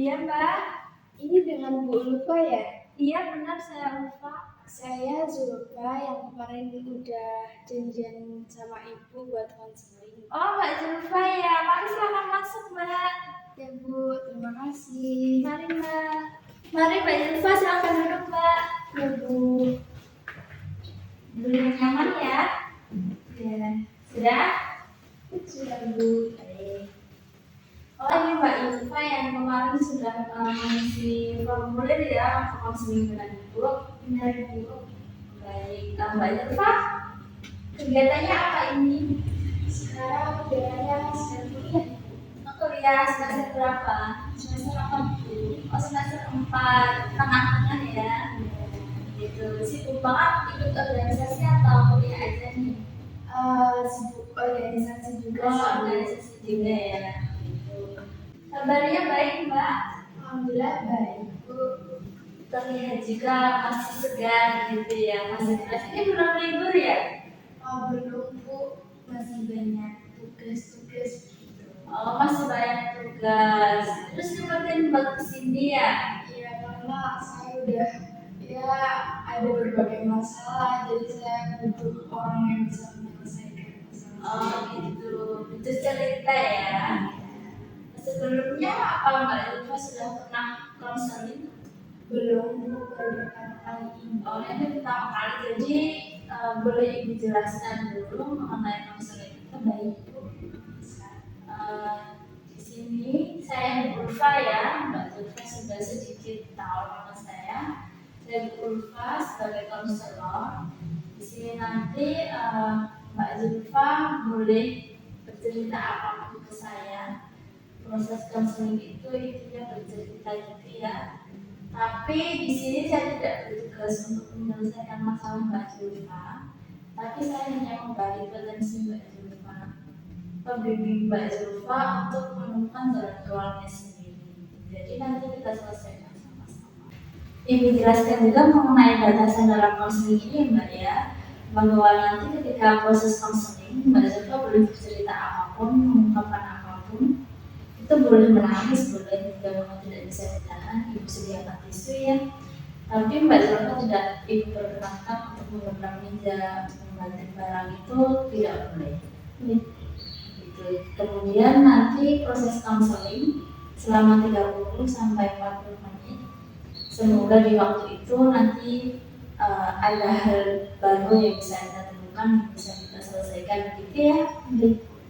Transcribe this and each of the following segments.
Iya Mbak, Ini dengan Bu Ulfa ya? iya benar saya Ulfa. Saya Zulfa yang kemarin udah janjian sama Ibu buat konseling. Oh Mbak Zulfa ya, mari silakan masuk Mbak. Ya Bu, terima kasih. Mari Mbak. Mari Mbak Zulfa silakan duduk Mbak. Ya Bu. Duduk yang nyaman ya. Ya, Sudah? sudah Bu. Baik. Oh ini Mbak Zulfa yang kemarin sudah mengisi formulir ya untuk konseling dengan Ibu. Benar Bu. Baik, Mbak Zulfa, kegiatannya apa ini? Sekarang kegiatannya sedang kuliah. Kuliah semester berapa? Semester 4 Bu. Oh semester 4, tengah-tengah ya. Gitu, sibuk banget ikut organisasi atau kuliah aja nih? Sibuk organisasi juga Oh, sih, Bu. organisasi juga ya. Gitu. Kabarnya baik Mbak? Alhamdulillah baik Bu. Terlihat juga masih segar gitu ya, masih fresh. Ini belum libur ya? Belum Bu, masih banyak tugas-tugas gitu. Oh, masih banyak tugas. Terus nyempetin buat kesini ya? Iya, karena saya udah ada berbagai masalah, jadi saya butuh orang yang bisa menyelesaikan masalah. Oh gitu, itu cerita ya. Sebelumnya apa Mbak Zulfa sudah pernah konseling? Belum Bu, baru pertama kali ini. Oh ini pertama kali, jadi boleh Ibu jelaskan dulu mengenai konseling itu baik Bu. Di sini saya Bu Ulfa ya, Mbak Zulfa sudah sedikit tahu nama saya. Saya Bu Ulfa sebagai konselor. Di sini nanti Mbak Zulfa boleh bercerita apapun ke saya. Proses konseling itu intinya bercerita gitu ya. Tapi di sini saya tidak bertugas untuk menyelesaikan masalah Mbak Zulfa, tapi saya hanya memberi potensi Mbak Zulfa, pembimbing Mbak Zulfa untuk menemukan jalan keluarnya sendiri. Jadi nanti kita selesaikan sama-sama. Ibu jelaskan juga mengenai batasan dalam konseling ini Mbak ya, bahwa nanti ketika proses konseling Mbak Zulfa boleh bercerita apapun, mengungkapkan apapun. Itu boleh menangis, boleh juga memang tidak bisa ditahan, Ibu sediakan tisu ya. Tapi Mbak Zulfa tidak Ibu perkenankan untuk menggenggam meja, membanting barang itu tidak boleh. Gitu. Kemudian nanti proses konseling selama 30 sampai 40 menit. Semoga di waktu itu nanti ada hal baru yang bisa kita temukan, yang bisa kita selesaikan gitu ya.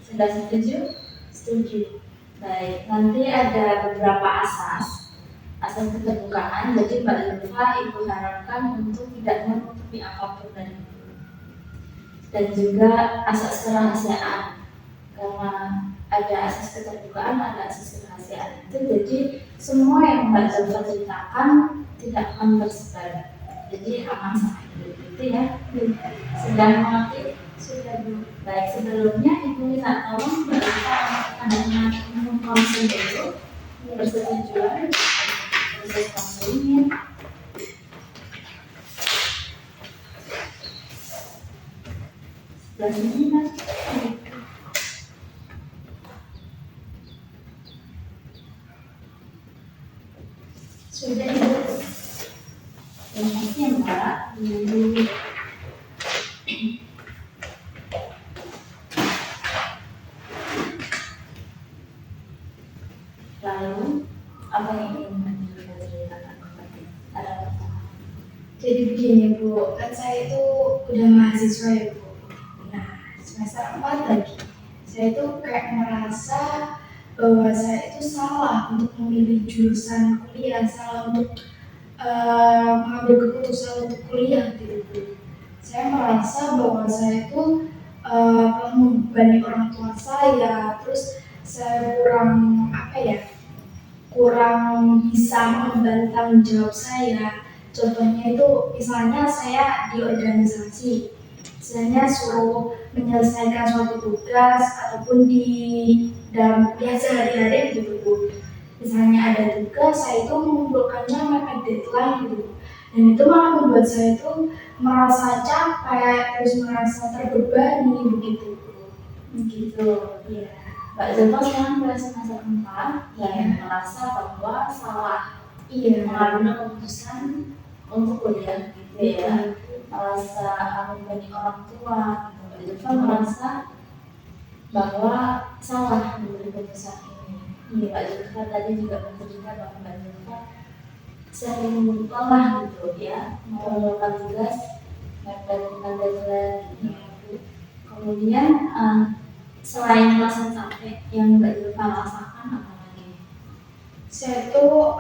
Sudah setuju? Setuju. Baik, nanti ada beberapa asas keterbukaan. Jadi Mbak Zulfa Ibu harapkan untuk tidak menutupi apapun dari Ibu. Dan juga asas kerahasiaan, karena ada asas keterbukaan, ada asas kerahasiaan itu. Jadi semua yang Mbak Zulfa ceritakan tidak akan tersebar. Jadi aman sama Ibu, gitu ya. Sudah mengerti? Sudah Bu. Baik, sebelumnya Ibu minta tolong Mbak Zulfa adanya konseling dulu, persetujuan proses konselingnya. Sebelah sini Mas. Sudah Ibu. Terima kasih ya Mbak. Lalu apa yang ingin kita ceritakan kepada ada apa? Jadi begini Bu, kan saya itu udah mahasiswa ya Bu. Nah, semester 4 lagi. Saya itu kayak merasa bahwa saya itu salah untuk memilih jurusan kuliah, salah untuk mengambil keputusan untuk kuliah gitu Bu. Saya merasa bahwa saya itu telah membebani orang tua saya, terus saya kurang bisa mengemban tanggung jawab saya. Contohnya itu misalnya saya di organisasi, misalnya suruh menyelesaikan suatu tugas ataupun di dalam kuliah sehari-hari gitu Bu. Misalnya ada tugas, saya itu mengumpulkannya mepet deadline gitu. Dan itu malah membuat saya itu merasa capek, terus merasa terbebani begitu Bu. Begitu, ya. Mbak Zulfa sekarang kelas semester 4 dan merasa bahwa salah Iya. mengambil keputusan untuk kuliah gitu ya, merasa membebani orang tua gitu. Mbak Zulfa merasa bahwa salah mengambil keputusan ini. Iya, Mbak Zulfa tadi juga bercerita bahwa Mbak Zulfa sering lelah gitu ya, melakukan tugas dan gitu. Kemudian selain merasa capek yang Mbak Zulfa rasakan apa lagi? Saya tuh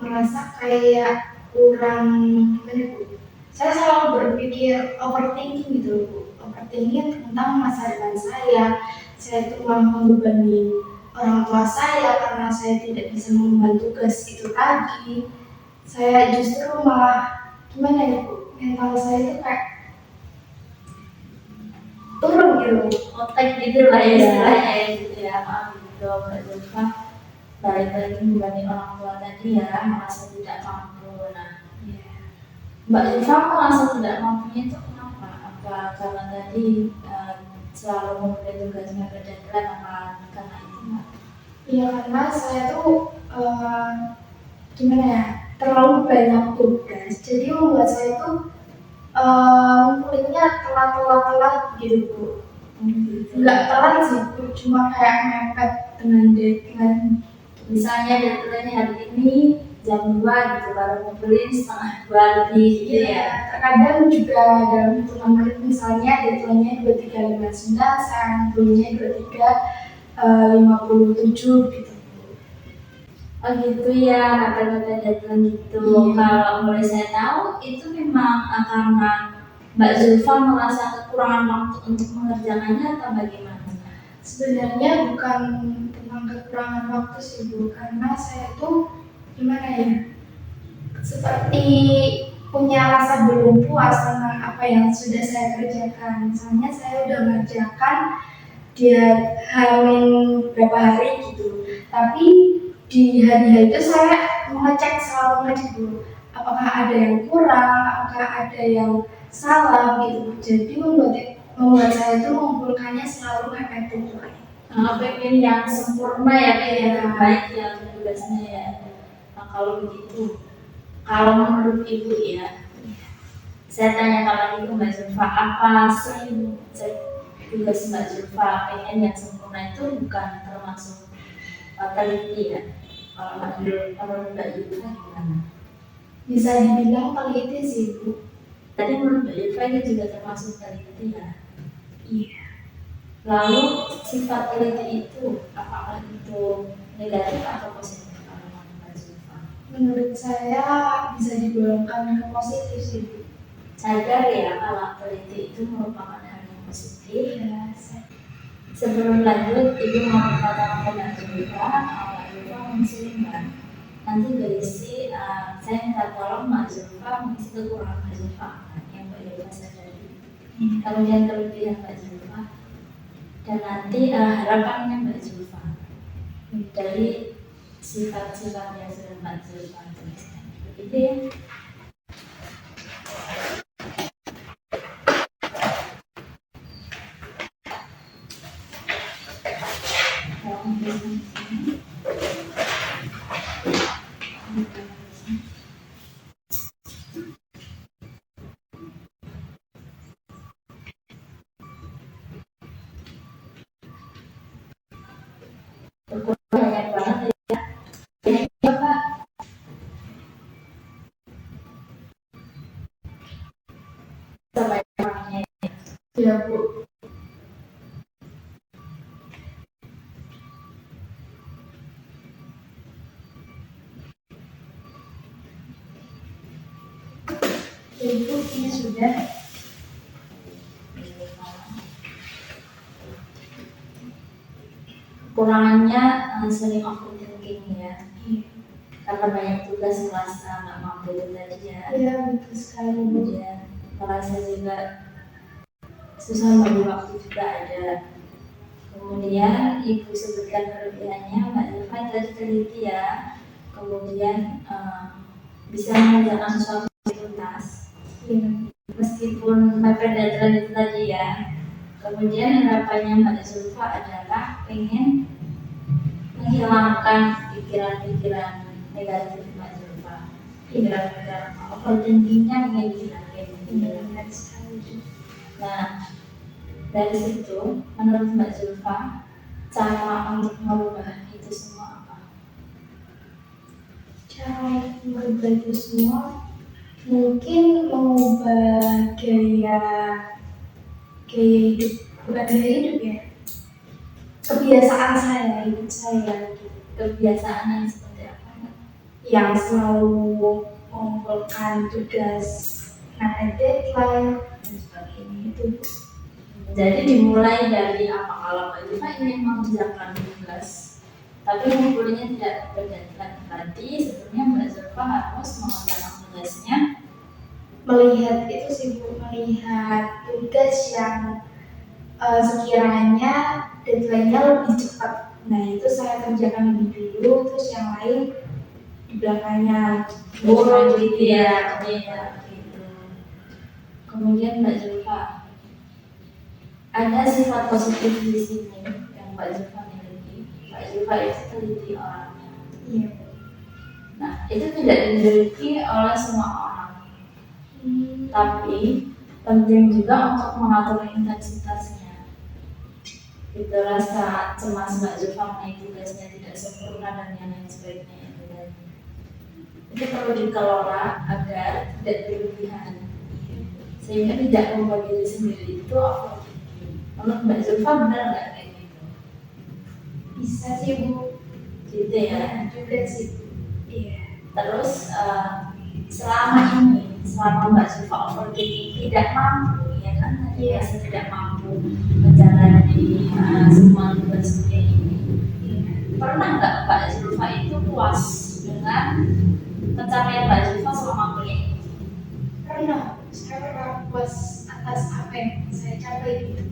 merasa kayak kurang gimana Bu? Saya selalu berpikir overthinking gitu Bu. Overthinking tentang masa depan saya. Saya tuh malah membebani orang tua saya karena saya tidak bisa mengemban tugas itu tadi. Saya justru malah gimana ya Bu? Mental saya itu kayak turun gitu. Otak gitu lah ya istilahnya ya gitu ya, gitu Mbak Zulfa balik lagi membebani orang tua tadi ya, merasa tidak mampu. Nah, Mbak Zulfa merasa tidak mampunya itu kenapa? Apa karena tadi selalu memulai tugas mepet deadline apa karena itu Mbak? Iya karena saya tuh gimana ya, terlalu banyak tugas jadi membuat saya tuh ngumpulinnya telat gitu Bu. Nggak telat sih Bu, cuma kayak mepet dengan deadline. Misalnya deadline hari ini jam 2 gitu baru ngumpulin setengah 2 lebih gitu ya. Terkadang juga dalam hitungan menit misalnya deadline-nya 23.59 saya ngumpulinnya 23.57 gitu. Oh gitu ya, kata-kata deadline gitu. Kalau boleh saya tahu, itu memang karena Mbak Zulfa merasa kekurangan waktu untuk mengerjakannya atau bagaimana? Sebenarnya bukan tentang kekurangan waktu sih Bu, karena saya tuh gimana ya, seperti punya rasa belum puas tentang apa yang sudah saya kerjakan. Misalnya saya udah mengerjakan dia hamil berapa hari gitu, tapi di hari-hari itu saya selalu ngecek dulu apakah ada yang kurang, apakah ada yang salah gitu. Jadi membuat saya itu mengumpulkannya selalu mepet deadline. Pengen yang sempurna ya, yang terbaik yang tugasnya ya. Nah, kalau begitu, kalau menurut Ibu ya, saya tanyakan lagi ke Mbak Zulfa, apa sih tugas Mbak Zulfa? Pengen yang sempurna itu bukan termasuk teliti ya. Kalau Mbak Zulfa gimana? Bisa dibilang teliti sih Bu. Tadi menurut Mbak Zulfa itu juga termasuk teliti ya. Iya. Lalu sifat teliti itu apakah itu negatif atau positif kalau menurut Mbak Zulfa? Menurut saya bisa digolongkan ke positif sih Bu. Sadar ya kalau teliti itu merupakan hal yang positif. Ya, Sebelum lanjut, Ibu mau berkata kepada Mbak Zulfa, Mbak Zulfa mengusulkan nanti berisi saya minta tolong Mbak Zulfa mengisi kekurangan Mbak Zulfa yang Mbak Zulfa sadari. Kemudian kelebihan Mbak Zulfa dan nanti harapannya Mbak Zulfa dari sifat-sifat yang sudah Mbak Zulfa tuliskan. Begitu ya. Banyak banget ya. Ya Pak. Sebanyak-banyaknya. Ya Bu. Ibu ini sudah. Kurangannya sering overthinking ya. Karena banyak tugas merasa nggak mampu itu tadi ya. Iya betul sekali. Kemudian merasa juga susah bagi waktu juga ada. Kemudian Ibu sebutkan kelebihannya Mbak Zulfa tadi teliti ya. Kemudian bisa mengerjakan sesuatu tuntas. Meskipun mepet deadline itu tadi ya. Kemudian harapannya Mbak Zulfa adalah pengen menghilangkan pikiran-pikiran negatif Mbak Zulfa, pikiran-pikiran overthinkingnya ingin dihilangkan. Nah, dari situ menurut Mbak Zulfa cara untuk merubah itu semua apa? Cara merubah itu semua mungkin mengubah gaya hidup, bukan gaya hidup ya, kebiasaan saya, hidup saya gitu. Kebiasaan yang seperti apa? Yang selalu mengumpulkan tugas, ada deadline dan sebagainya itu. Jadi dimulai dari apa? Kalau Mbak Zulfa ingin mengerjakan tugas tapi ngumpulinnya tidak berdeadline, berarti sebenarnya Mbak Zulfa harus mengerjakan tugasnya Melihat itu sih Bu, melihat tugas yang sekiranya deadline-nya lebih cepat. Nah itu saya kerjakan lebih dulu, terus yang lain di belakangnya. gitu ya, gitu. Kemudian Mbak Zulfa, ada sifat positif di sini yang Mbak Zulfa miliki. Mbak Zulfa itu teliti orangnya. Iya. Nah, itu tidak dimiliki oleh semua orang. Tapi penting juga untuk mengatur intensitasnya. Itu rasa cemas Mbak Zulfa mengenai tugasnya tidak sempurna dan yang lain sebagainya. Itu perlu dikelola agar tidak berlebihan, sehingga tidak membuat diri sendiri itu overthinking. Menurut Mbak Zulfa benar nggak kayak gitu? Bisa sih Bu, Gitu ya. juga sih. Iya. Terus selama Mbak Zulfa overthinking tidak mampu, ya kan? Biasa tidak mampu menjalani semua tugas seperti ini. Pernah nggak Mbak Zulfa itu puas dengan pencapaian Mbak Zulfa selama kuliah ini? Pernah, saya pernah puas atas apa yang saya capai gitu.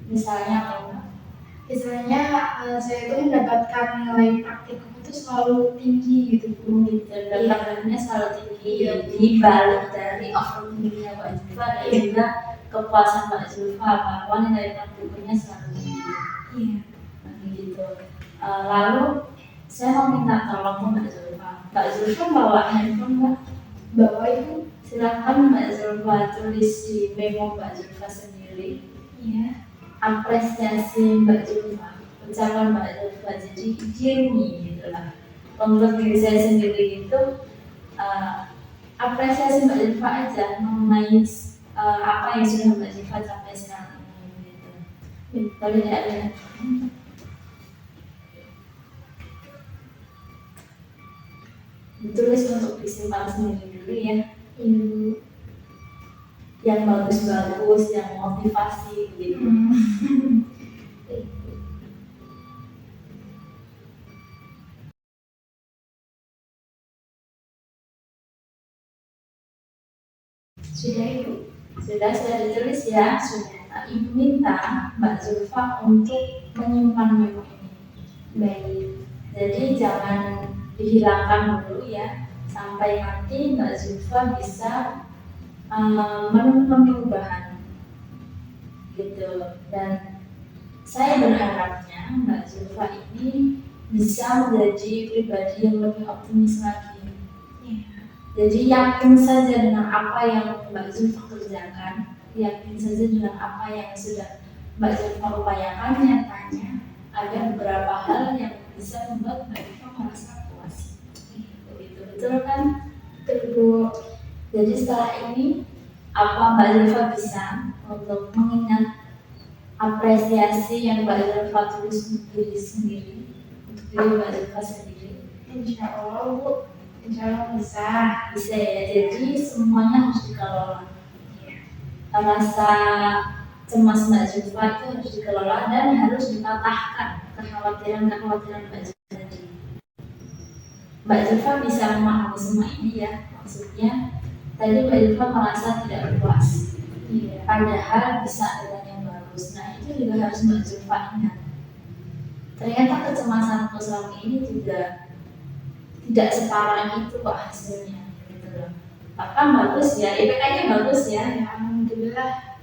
Misalnya apa? Misalnya saya itu mendapatkan nilai praktikum itu selalu tinggi gitu Bu. Dan dapatnya selalu tinggi. Di balik dari overthinkingnya Mbak Zulfa ada juga kepuasan Mbak Zulfa bahwa nilai praktikumnya selalu tinggi. Iya. Gitu. Lalu saya mau minta tolong ke Mbak Zulfa. Mbak Zulfa bawa handphone nggak? Bawa itu. Silakan Mbak Zulfa tulis di memo Mbak Zulfa sendiri. Iya. Apresiasi Mbak Zulfa, ucapan Mbak Zulfa, jadi gini gitu lah. Untuk diri saya sendiri itu apresiasi Mbak Zulfa aja mengenai apa yang sudah Mbak Zulfa capai sekarang gitu. Boleh ya? Ditulis untuk disimpan sendiri dulu ya. Yang bagus-bagus, yang motivasi gitu. Sudah Ibu? Sudah ditulis ya? Sudah. Nah, Ibu minta Mbak Zulfa untuk menyimpan memo ini. Baik. Jadi jangan dihilangkan dulu ya, sampai nanti Mbak Zulfa bisa menemukan perubahan gitu. Dan saya berharapnya Mbak Zulfa ini bisa menjadi pribadi yang lebih optimis lagi. Jadi yakin saja dengan apa yang Mbak Zulfa kerjakan, yakin saja dengan apa yang sudah Mbak Zulfa upayakan. Nyatanya ada beberapa hal yang bisa membuat Mbak Zulfa merasa puas. Betul kan? Betul. Jadi setelah ini apa Mbak Zulfa bisa untuk mengingat apresiasi yang Mbak Zulfa tulis untuk diri sendiri, untuk diri Mbak Zulfa sendiri? Insya Allah Bu. Insya Allah bisa ya. Jadi semuanya harus dikelola. Rasa cemas Mbak Zulfa itu harus dikelola dan harus dipatahkan kekhawatiran Mbak Zulfa tadi. Mbak Zulfa bisa memahami semua ini ya. Maksudnya tadi Mbak Zulfa merasa tidak puas. Padahal bisa ada yang bagus. Nah itu juga harus Mbak Zulfa ingat. Ternyata kecemasanku selama ini juga tidak separah itu kok hasilnya gitu loh. Bahkan bagus ya, IPK-nya bagus ya. Alhamdulillah.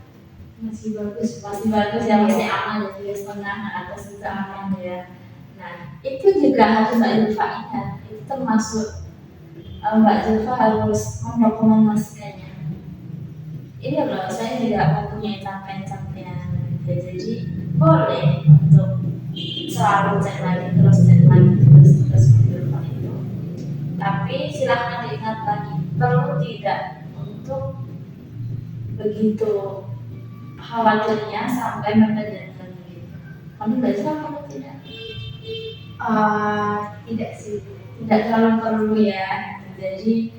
masih bagus. Masih bagus ya, masih aman ya, juga setengah atas juga aman ya. Nah itu juga harus Mbak Zulfa ingat, itu termasuk Mbak Zulfa harus mendokumentasikannya. Ini loh, saya tidak mempunyai capaian-capaian, ya, jadi boleh untuk selalu cek lagi terus menghidupkan itu. Tapi silahkan diingat lagi, perlu tidak untuk begitu khawatirnya sampai memperlihatkan begitu. Kamu belajar apa tidak? Tidak sih. Tidak terlalu perlu ya. Jadi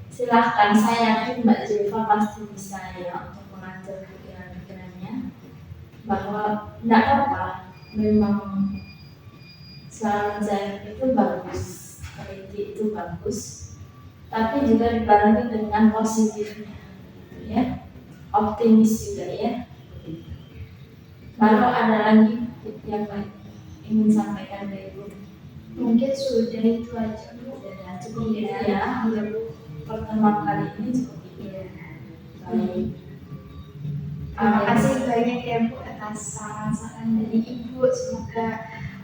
silahkan, saya yakin Mbak Zulfa pasti bisa ya untuk mengatur pikiran-pikirannya bahwa tidak apa, memang serangan jantung itu bagus, teliti itu bagus, tapi juga dibarengi dengan positifnya, gitu ya, optimis juga ya. Lalu ada lagi yang ingin sampaikan ke Ibu? Mungkin sudah itu aja Bu. Sudah cukup ya, untuk pertemuan kali ini cukup ya. Baik. Terima kasih banyak ya Bu atas saran-saran dari Ibu. Semoga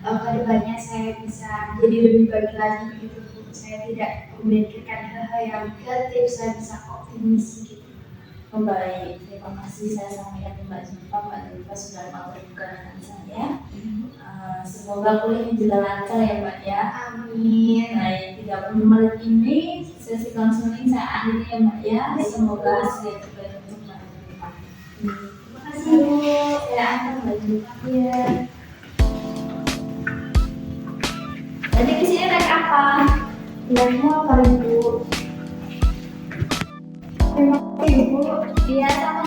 kedepannya saya bisa jadi lebih baik lagi gitu Bu. Saya tidak memikirkan hal-hal yang negatif, saya bisa optimis gitu. Oh, baik, terima kasih. Saya sampaikan ke Mbak Zulfa sudah mau terbuka dengan saya. Semoga kuliahnya juga lancar ya Mbak ya. Amin. Baik, 30 menit ini sesi konseling saya akhiri ya Mbak ya. Semoga hasil terbaik untuk Mbak Zulfa. Terima kasih Bu. Saya akan Mbak Zulfa ya. Jadi di sini naik apa? Naik motor Bu. Terima kasih Bu. Iya, sama